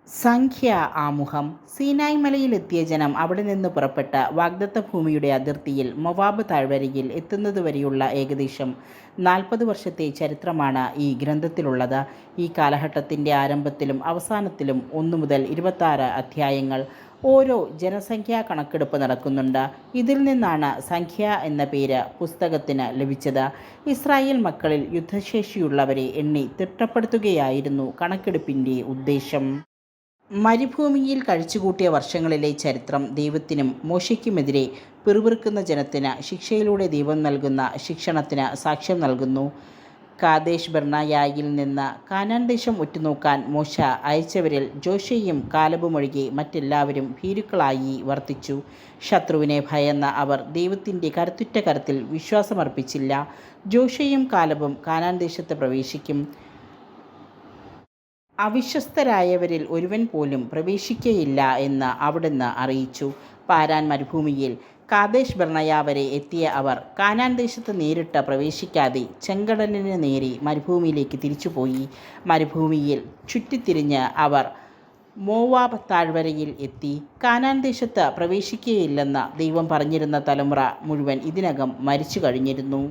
സംഖ്യ ആമുഖം. സീനായ് മലയിലെത്തിയ ജനം അവിടെ നിന്ന് പുറപ്പെട്ട് വാഗ്ദത്ത ഭൂമിയുടെ അതിർത്തിയിൽ മൊവാബ് താഴ്വരയിൽ എത്തുന്നതുവരെയുള്ള ഏകദേശം 40 വർഷത്തെ ചരിത്രമാണ് ഈ ഗ്രന്ഥത്തിലുള്ളത്. ഈ കാലഘട്ടത്തിൻ്റെ ആരംഭത്തിലും അവസാനത്തിലും 1 മുതൽ 26 അധ്യായങ്ങൾ ഓരോ ജനസംഖ്യാ കണക്കെടുപ്പ് നടക്കുന്നുണ്ട്. ഇതിൽ നിന്നാണ് സംഖ്യ എന്ന പേര് പുസ്തകത്തിന് ലഭിച്ചത്. ഇസ്രായേൽ മക്കളിൽ യുദ്ധശേഷിയുള്ളവരെ എണ്ണി തിട്ടപ്പെടുത്തുകയായിരുന്നു കണക്കെടുപ്പിൻ്റെ ഉദ്ദേശം. മരുഭൂമിയിൽ കഴിച്ചുകൂട്ടിയ വർഷങ്ങളിലെ ചരിത്രം ദൈവത്തിനും മോശയ്ക്കുമെതിരെ പിറുപിറുക്കുന്ന ജനത്തിന് ശിക്ഷയിലൂടെ ദൈവം നൽകുന്ന ശിക്ഷണത്തിന് സാക്ഷ്യം നൽകുന്നു. കാദേശ് ബർണയായിൽ നിന്ന് കാനാൻ ദേശം ഉറ്റുനോക്കാൻ മോശ അയച്ചവരിൽ ജോഷയും കാലബും ഒഴികെ മറ്റെല്ലാവരും ഭീരുക്കളായി വർത്തിച്ചു. ശത്രുവിനെ ഭയന്ന അവർ ദൈവത്തിൻ്റെ കരുത്തുറ്റ കരത്തിൽ വിശ്വാസമർപ്പിച്ചില്ല. ജോഷയും കാലബും കാനാൻ ദേശത്ത് പ്രവേശിക്കും. അവിശ്വസ്തരായവരിൽ ഒരുവൻ പോലും പ്രവേശിക്കയില്ല എന്ന് അവിടുന്ന് അറിയിച്ചു. പാരാൻ മരുഭൂമിയിൽ കാദേശ് ബർണയ വരെ എത്തിയ അവർ കാനാൻ ദേശത്ത് നേരിട്ട് പ്രവേശിക്കാതെ ചെങ്കടലിന് നേരെ മരുഭൂമിയിലേക്ക് തിരിച്ചുപോയി. മരുഭൂമിയിൽ ചുറ്റിത്തിരിഞ്ഞ് അവർ മോവാബ് താഴ്വരയിൽ എത്തി. കാനാൻ ദേശത്ത് പ്രവേശിക്കുകയില്ലെന്ന് ദൈവം പറഞ്ഞിരുന്ന തലമുറ മുഴുവൻ ഇതിനകം മരിച്ചു കഴിഞ്ഞിരുന്നു.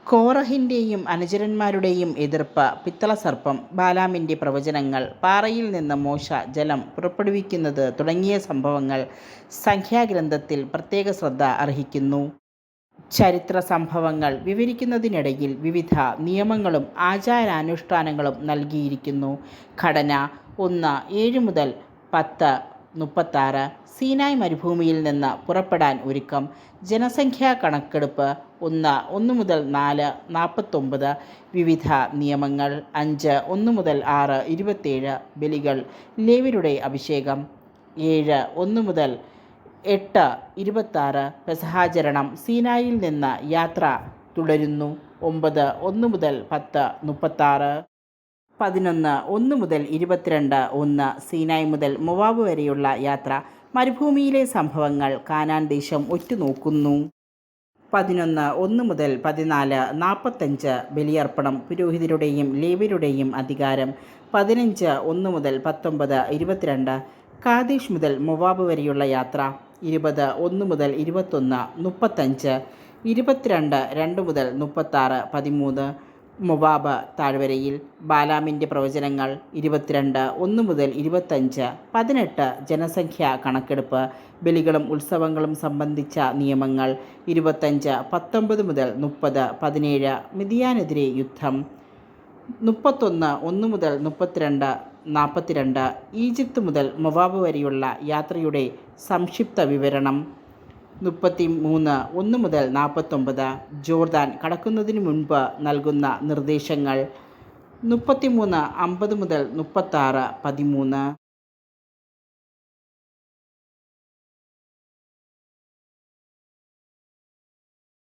കോറഹിൻ്റെയും അനുചരന്മാരുടെയും എതിർപ്പ്, പിത്തളസർപ്പം, ബാലാമിൻ്റെ പ്രവചനങ്ങൾ, പാറയിൽ നിന്ന് മോശ ജലം പുറപ്പെടുവിക്കുന്നത് തുടങ്ങിയ സംഭവങ്ങൾ സംഖ്യാഗ്രന്ഥത്തിൽ പ്രത്യേക ശ്രദ്ധ അർഹിക്കുന്നു. ചരിത്ര സംഭവങ്ങൾ വിവരിക്കുന്നതിനിടയിൽ വിവിധ നിയമങ്ങളും ആചാരാനുഷ്ഠാനങ്ങളും നൽകിയിരിക്കുന്നു. ഘടന 1:7 മുതൽ 10:36. സീനായ് മരുഭൂമിയിൽ നിന്ന് പുറപ്പെടാൻ ഒരുക്കം. ജനസംഖ്യാ കണക്കെടുപ്പ് 1:1 മുതൽ 4:49. വിവിധ നിയമങ്ങൾ 5:1 മുതൽ 6:27. ബലികൾ. ലേവ്യരുടെ അഭിഷേകം 7:1 മുതൽ 8:26. പെസഹാചരണം. സീനായിൽ നിന്ന് യാത്ര തുടരുന്നു 9:1 മുതൽ 10:36. 11:1 മുതൽ 22:1. സീനായ് മുതൽ മൊവാബ് വരെയുള്ള യാത്ര. മരുഭൂമിയിലെ സംഭവങ്ങൾ. കാനാൻ ദേശം ഒറ്റുനോക്കുന്നു 11:1 മുതൽ 14:45. ബലിയർപ്പണം. പുരോഹിതരുടെയും ലേവ്യരുടെയും അധികാരം 15:1 മുതൽ 19:22. കാദേശ് മുതൽ മൊവാബ് വരെയുള്ള യാത്ര 20:1 മുതൽ 21:35. 22:2 മുതൽ 36:13. മൊവാബ് താഴ്വരയിൽ. ബാലാമിൻ്റെ പ്രവചനങ്ങൾ 22:1 മുതൽ 25. 18 ജനസംഖ്യാ കണക്കെടുപ്പ്. ബലികളും ഉത്സവങ്ങളും സംബന്ധിച്ച നിയമങ്ങൾ 25:19 മുതൽ 30. 17 മിദിയാനെതിരെ യുദ്ധം. 31:1 മുതൽ 42:42. ഈജിപ്ത് മുതൽ മൊവാബ് വരെയുള്ള യാത്രയുടെ സംക്ഷിപ്ത വിവരണം. 33:1 മുതൽ 49. ജോർദാൻ കടക്കുന്നതിനു മുൻപ് നൽകുന്ന നിർദ്ദേശങ്ങൾ. 33:50 മുതൽ 36:13.